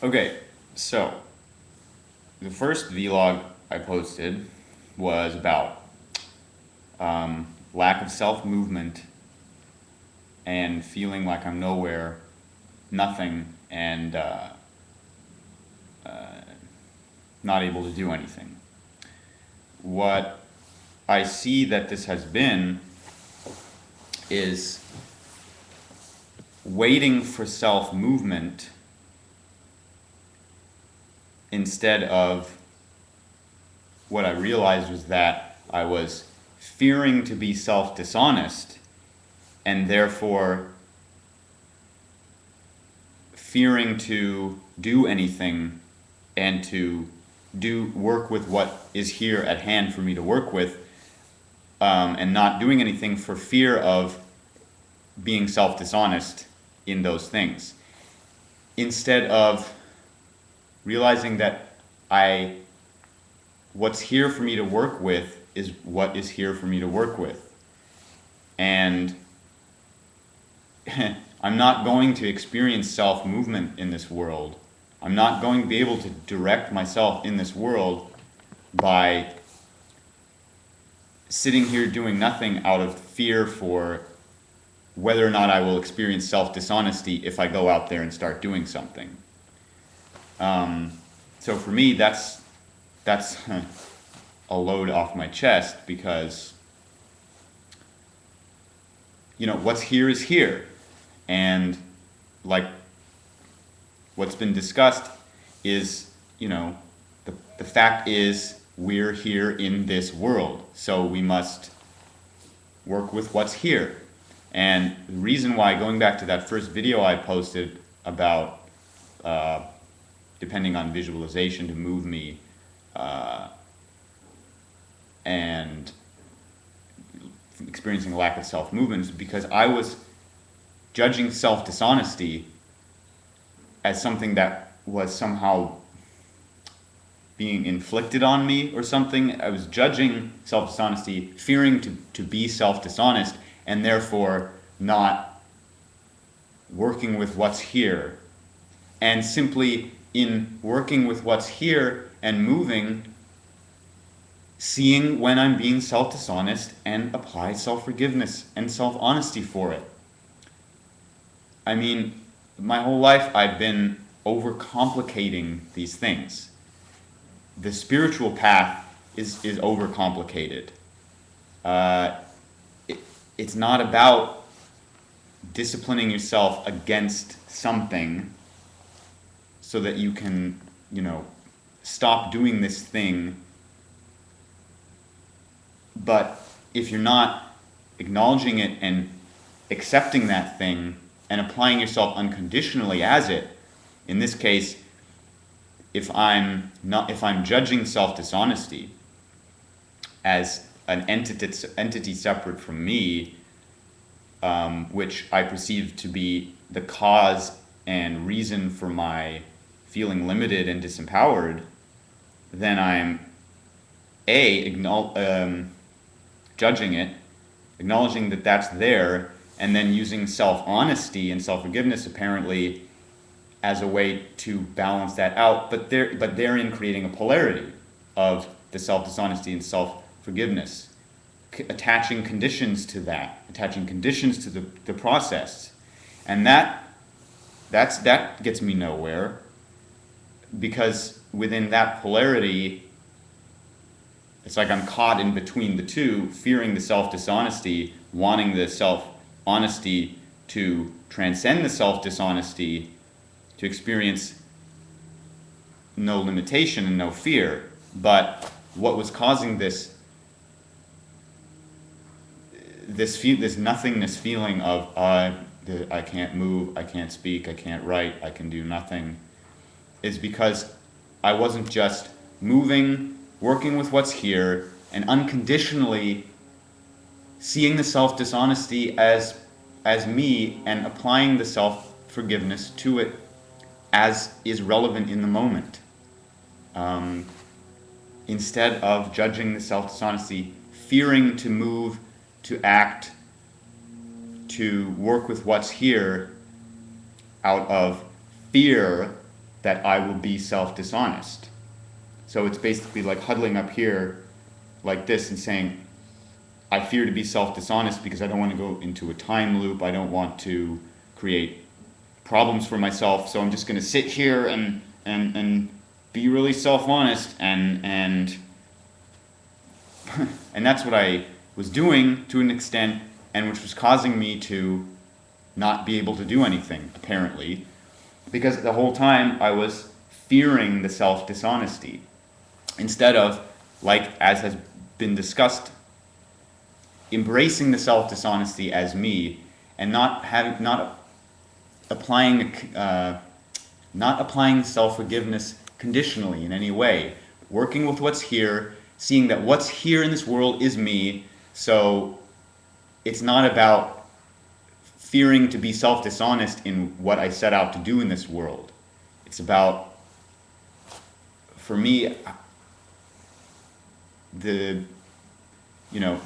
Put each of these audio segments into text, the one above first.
Okay, so the first vlog I posted was about lack of self-movement and feeling like I'm nowhere, nothing, and not able to do anything. What I see that this has been is waiting for self-movement instead of what I realized was that I was fearing to be self-dishonest and therefore fearing to do anything and to do work with what is here at hand for me to work with, and not doing anything for fear of being self-dishonest in those things, instead of realizing that I what's here for me to work with is what is here for me to work with. And I'm not going to experience self-movement in this world. I'm not going to be able to direct myself in this world by sitting here doing nothing out of fear for whether or not I will experience self-dishonesty if I go out there and start doing something. So for me, that's a load off my chest, because what's here is here, and like what's been discussed is, the fact is we're here in this world, so we must work with what's here. And the reason why, going back to that first video I posted about depending on visualization to move me, and experiencing a lack of self-movement, is because I was judging self-dishonesty as something that was somehow being inflicted on me or something. I was judging self-dishonesty, fearing to be self-dishonest, and therefore not working with what's here. And simply in working with what's here and moving, seeing when I'm being self-dishonest and apply self-forgiveness and self-honesty for it. I mean, my whole life I've been overcomplicating these things. The spiritual path is overcomplicated. It's not about disciplining yourself against something so that you can, stop doing this thing. But if you're not acknowledging it and accepting that thing and applying yourself unconditionally as it, in this case, if I'm judging self-dishonesty as an entity separate from me, which I perceive to be the cause and reason for my feeling limited and disempowered, then I'm judging it, acknowledging that that's there, and then using self-honesty and self-forgiveness apparently as a way to balance that out, but therein creating a polarity of the self-dishonesty and self-forgiveness, attaching conditions to that, attaching conditions to the process. And that gets me nowhere, because within that polarity, it's like I'm caught in between the two, fearing the self-dishonesty, wanting the self-honesty to transcend the self-dishonesty, to experience no limitation and no fear. But what was causing this nothingness feeling of I can't move, I can't speak, I can't write, I can do nothing, is because I wasn't just moving, working with what's here, and unconditionally seeing the self-dishonesty as me and applying the self-forgiveness to it as is relevant in the moment. Instead of judging the self-dishonesty, fearing to move, to act, to work with what's here out of fear that I will be self-dishonest. So it's basically like huddling up here like this and saying, I fear to be self-dishonest because I don't want to go into a time loop. I don't want to create problems for myself. So I'm just going to sit here and be really self-honest and and that's what I was doing to an extent, and which was causing me to not be able to do anything, apparently, because the whole time I was fearing the self-dishonesty instead of, like as has been discussed, embracing the self-dishonesty as me and not applying not applying self-forgiveness conditionally in any way, working with what's here, seeing that what's here in this world is me. So it's not about fearing to be self-dishonest in what I set out to do in this world. It's about, for me,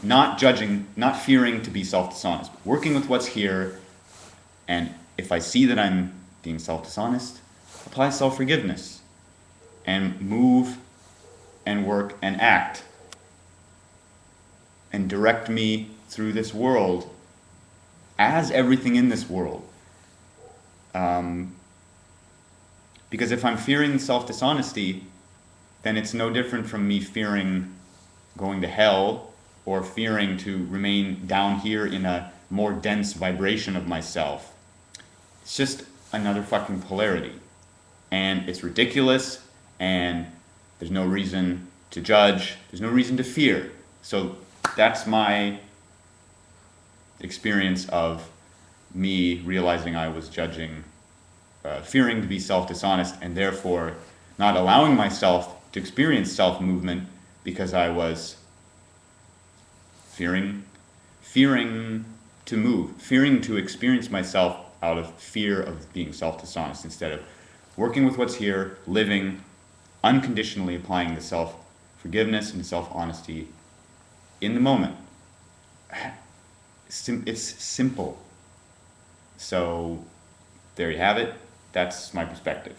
not judging, not fearing to be self-dishonest, working with what's here, and if I see that I'm being self-dishonest, apply self-forgiveness and move and work and act and direct me through this world as everything in this world. Because if I'm fearing self-dishonesty, then it's no different from me fearing going to hell or fearing to remain down here in a more dense vibration of myself. It's just another fucking polarity. And it's ridiculous, and there's no reason to judge, there's no reason to fear. So that's my experience of me realizing I was judging, fearing to be self-dishonest, and therefore not allowing myself to experience self-movement because I was fearing to move, fearing to experience myself out of fear of being self-dishonest, instead of working with what's here, living, unconditionally applying the self-forgiveness and self-honesty in the moment. It's simple. So there you have it. That's my perspective.